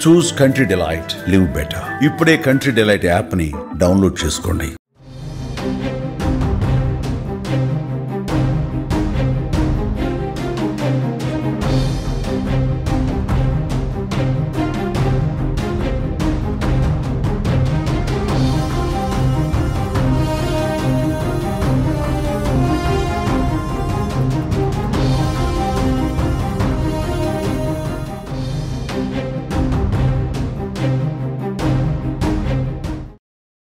చూస్ country delight, live better. ఇప్పుడే country delight app ని download చేసుకోండి.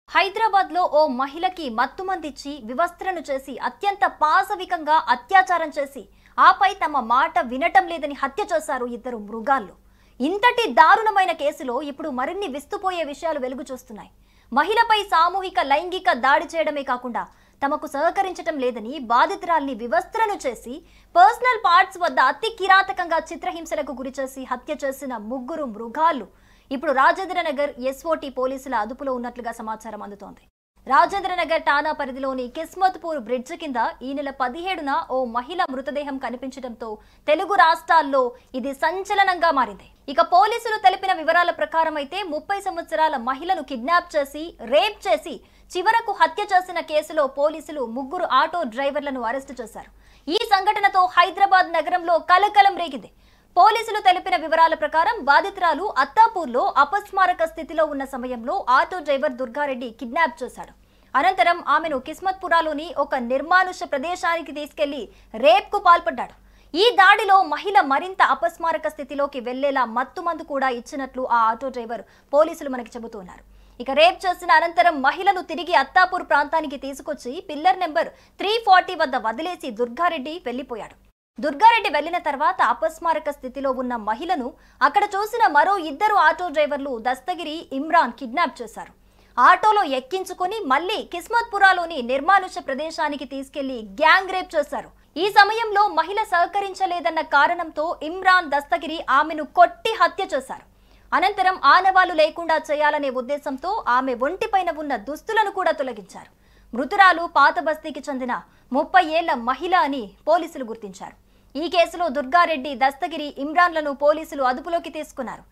హైదరాబాద్ లో ఓ మహిళకి మత్తుమందిచ్చి వివస్త్రను చేసి అత్యంత పాశవికంగా అత్యాచారం చేసి ఆపై తమ మాట వినటం లేదని హత్య చేశారు ఇద్దరు మృగాళ్ళు. ఇంతటి దారుణమైన కేసులో ఇప్పుడు మరిన్ని విస్తుపోయే విషయాలు వెలుగు చూస్తున్నాయి. మహిళపై సామూహిక లైంగిక దాడి చేయడమే కాకుండా తమకు సహకరించటం లేదని బాధితురాల్ని వివస్త్రను చేసి పర్సనల్ పార్ట్స్ వద్ద అతి కిరాతకంగా చిత్రహింసలకు గురిచేసి హత్య చేసిన ముగ్గురు మృగాళ్ళు ఇప్పుడు రాజేంద్రనగర్ ఎస్ఓటీ పోలీసుల అదుపులో ఉన్నట్లుగా సమాచారం అందుతోంది. రాజేంద్రనగర్ ఠాణా పరిధిలోని కిస్మత్పూర్ బ్రిడ్జ్ కింద ఈ నెల 17న ఓ మహిళ మృతదేహం కనిపించడంతో తెలుగు రాష్ట్రాల్లో ఇది సంచలనంగా మారింది. ఇక పోలీసులు తెలిపిన వివరాల ప్రకారం అయితే 30 సంవత్సరాల మహిళను కిడ్నాప్ చేసి రేప్ చేసి చివరకు హత్య చేసిన కేసులో పోలీసులు ముగ్గురు ఆటో డ్రైవర్లను అరెస్టు చేశారు. ఈ సంఘటనతో హైదరాబాద్ నగరంలో కలకలం రేగింది. పోలీసులు తెలిపిన వివరాల ప్రకారం బాధితురాలు అత్తాపూర్లో అపస్మారక స్థితిలో ఉన్న సమయంలో ఆటో డ్రైవర్ దుర్గారెడ్డి కిడ్నాప్ చేశాడు. అనంతరం ఆమెను కిస్మత్పురాలోని ఒక నిర్మానుష్య ప్రదేశానికి తీసుకెళ్లి రేప్ కు పాల్పడ్డాడు. ఈ దాడిలో మహిళ మరింత అపస్మారక స్థితిలోకి వెళ్లేలా మత్తుమందు కూడా ఇచ్చినట్లు ఆ ఆటో డ్రైవర్ పోలీసులు మనకి చెబుతున్నారు. ఇక రేప్ చేసిన అనంతరం మహిళను తిరిగి అత్తాపూర్ ప్రాంతానికి తీసుకొచ్చి పిల్లర్ నెంబర్ 340 వద్ద వదిలేసి దుర్గారెడ్డి వెళ్లిపోయాడు. దుర్గారెడ్డి వెళ్లిన తర్వాత అపస్మారక స్థితిలో ఉన్న మహిళను అక్కడ చూసిన మరో ఇద్దరు ఆటో డ్రైవర్లు దస్తగిరి, ఇమ్రాన్ కిడ్నాప్ చేశారు. ఆటోలో ఎక్కించుకుని మళ్లీ కిస్మత్పురాలోని నిర్మానుష్య ప్రదేశానికి తీసుకెళ్లి గ్యాంగ్ రేప్ చేశారు. ఈ సమయంలో మహిళ సహకరించలేదన్న కారణంతో ఇమ్రాన్, దస్తగిరి ఆమెను కొట్టి హత్య చేశారు. అనంతరం ఆనవాళ్లు లేకుండా చేయాలనే ఉద్దేశంతో ఆమె ఒంటిపైన ఉన్న దుస్తులను కూడా తొలగించారు. మృతురాలు పాత బస్తీకి చెందిన 30 ఏళ్ల మహిళ అని పోలీసులు గుర్తించారు. ఈ కేసులో దుర్గారెడ్డి, దస్తగిరి, ఇమ్రాన్లను పోలీసులు అదుపులోకి తీసుకున్నారు.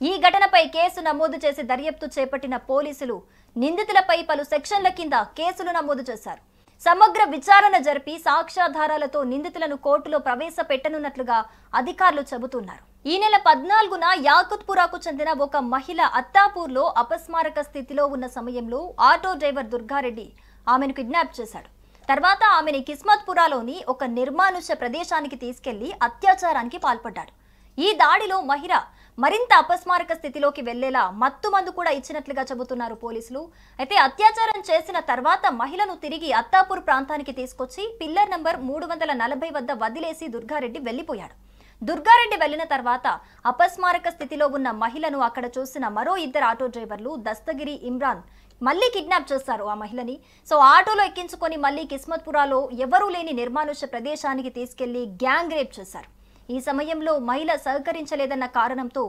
ఈ ఘటనపై కేసు నమోదు చేసి దర్యాప్తు చేపట్టిన పోలీసులు నిందితులపై పలు సెక్షన్ల కింద కేసులు నమోదు చేశారు. సమగ్ర విచారణ జరిపి సాక్ష్యాధారాలతో నిందితులను కోర్టులో ప్రవేశపెట్టనున్నట్లుగా అధికారులు చెబుతున్నారు. ఈ నెల 14న యాకుత్పురాకు చెందిన ఒక మహిళ అత్తాపూర్లో అపస్మారక స్థితిలో ఉన్న సమయంలో ఆటో డ్రైవర్ దుర్గారెడ్డి ఆమెను కిడ్నాప్ చేశాడు. తర్వాత ఆమెని కిస్మత్పురాలోని ఒక నిర్మానుష్య ప్రదేశానికి తీసుకెళ్లి అత్యాచారానికి పాల్పడ్డాడు. ఈ దాడిలో మహిళ మరింత అపస్మారక స్థితిలోకి వెళ్లేలా మత్తుమందు కూడా ఇచ్చినట్లుగా చెబుతున్నారు పోలీసులు. అయితే అత్యాచారం చేసిన తర్వాత మహిళను తిరిగి అత్తాపూర్ ప్రాంతానికి తీసుకొచ్చి పిల్లర్ నంబర్ 340 వద్ద వదిలేసి దుర్గారెడ్డి వెళ్లిపోయాడు. దుర్గారెడ్డి వెళ్లిన తర్వాత అపస్మారక స్థితిలో ఉన్న మహిళను అక్కడ చూసిన మరో ఇద్దరు ఆటో డ్రైవర్లు దస్తగిరి, ఇమ్రాన్ మళ్లీ కిడ్నాప్ చేస్తారు ఆ మహిళని. సో ఆటోలో ఎక్కించుకొని మళ్లీ కిస్మత్పురాలో ఎవరూ లేని నిర్మానుష్య ప్రదేశానికి తీసుకెళ్లి గ్యాంగ్ రేప్ చేశారు. ఈ సమయంలో మహిళ సహకరించలేదన్న కారణంతో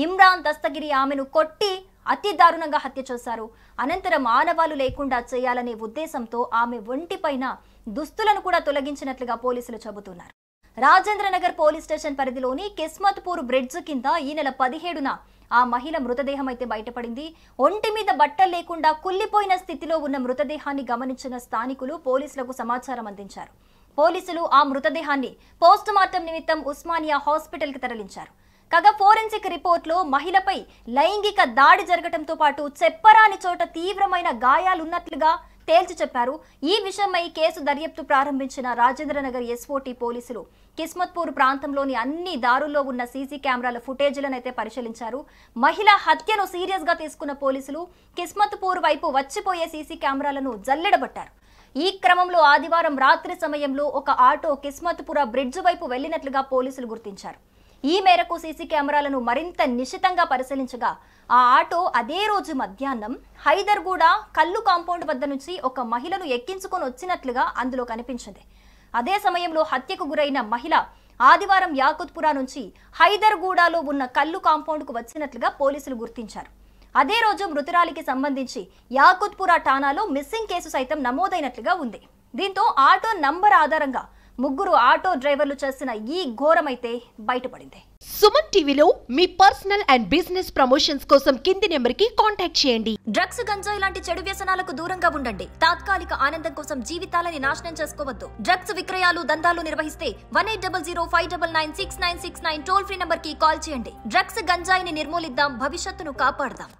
ఇమ్రాన్, దస్తగిరి ఆమెను కొట్టి అతి దారుణంగా హత్య చేశారు. అనంతరం ఆనవాళ్లు లేకుండా చేయాలనే ఉద్దేశంతో ఆమె ఒంటిపైన దుస్తులను కూడా తొలగించినట్లుగా పోలీసులు చెబుతున్నారు. రాజేంద్రనగర్ పోలీస్ స్టేషన్ పరిధిలోని కిస్మత్పూర్ బ్రిడ్జ్ కింద ఈ నెల 17న ఆ మహిళ మృతదేహం అయితే బయటపడింది. ఒంటి మీద బట్టలు లేకుండా కుళ్లిపోయిన స్థితిలో ఉన్న మృతదేహాన్ని గమనించిన స్థానికులు పోలీసులకు సమాచారం అందించారు. పోలీసులు ఆ మృతదేహాన్ని పోస్టుమార్టం నిమిత్తం ఉస్మానియా హాస్పిటల్ కి తరలించారు. కాగా ఫోరెన్సిక్ రిపోర్ట్లో మహిళపై లైంగిక దాడి జరగడంతో పాటు చెప్పరాని చోట తీవ్రమైన గాయాలున్నట్లుగా తేల్చి చెప్పారు. ఈ విషయమై కేసు దర్యాప్తు ప్రారంభించిన రాజేంద్రనగర్ ఎస్ఓటీ పోలీసులు కిస్మత్పూర్ ప్రాంతంలోని అన్ని దారుల్లో ఉన్న సీసీ కెమెరాల ఫుటేజీలను అయితే పరిశీలించారు. మహిళ హత్యను సీరియస్ గా తీసుకున్న పోలీసులు కిస్మత్పూర్ వైపు వచ్చిపోయే సీసీ కెమెరాలను జల్లెడబట్టారు. ఈ క్రమంలో ఆదివారం రాత్రి సమయంలో ఒక ఆటో కిస్మత్పుర బ్రిడ్జ్ వైపు వెళ్లినట్లుగా పోలీసులు గుర్తించారు. ఈ మేరకు సీసీ కెమెరాలను మరింత నిశితంగా పరిశీలించగా ఆ ఆటో అదే రోజు మధ్యాహ్నం హైదర్గూడ కల్లు కాంపౌండ్ వద్ద నుంచి ఒక మహిళను ఎక్కించుకొని వచ్చినట్లుగా అందులో కనిపించింది. అదే సమయంలో హత్యకు గురైన మహిళ ఆదివారం యాకుత్పురా నుంచి హైదర్గూడలో ఉన్న కల్లు కాంపౌండ్కు వచ్చినట్లుగా పోలీసులు గుర్తించారు. అదే రోజు మృతురాలికి సంబంధించి యాకుత్పురా ఠాణాలో మిస్సింగ్ కేసు సైతం నమోదైనట్లుగా ఉంది. దీంతో ఆటో నంబర్ ఆధారంగా ముగ్గురు ఆటో డ్రైవర్లు చేసిన ఈ ఘోరమైతే బయటపడింది. సుమన్ టీవీలో మీ పర్సనల్ అండ్ బిజినెస్ ప్రమోషన్స్ కోసం కింది నెంబర్కి కాంటాక్ట్ చేయండి. డ్రగ్స్, గంజాయి లాంటి చెడు వ్యసనాలకు దూరంగా ఉండండి. తాత్కాలిక ఆనందం కోసం జీవితాలని నాశనం చేసుకోవద్దు. డ్రగ్స్ విక్రయాలు, దందాలు నిర్వహిస్తే 1800-599-6969 టోల్ ఫ్రీ నంబర్ కి కాల్ చేయండి. డ్రగ్స్, గంజాయిని నిర్మూలిద్దాం, భవిష్యత్తును కాపాడదాం.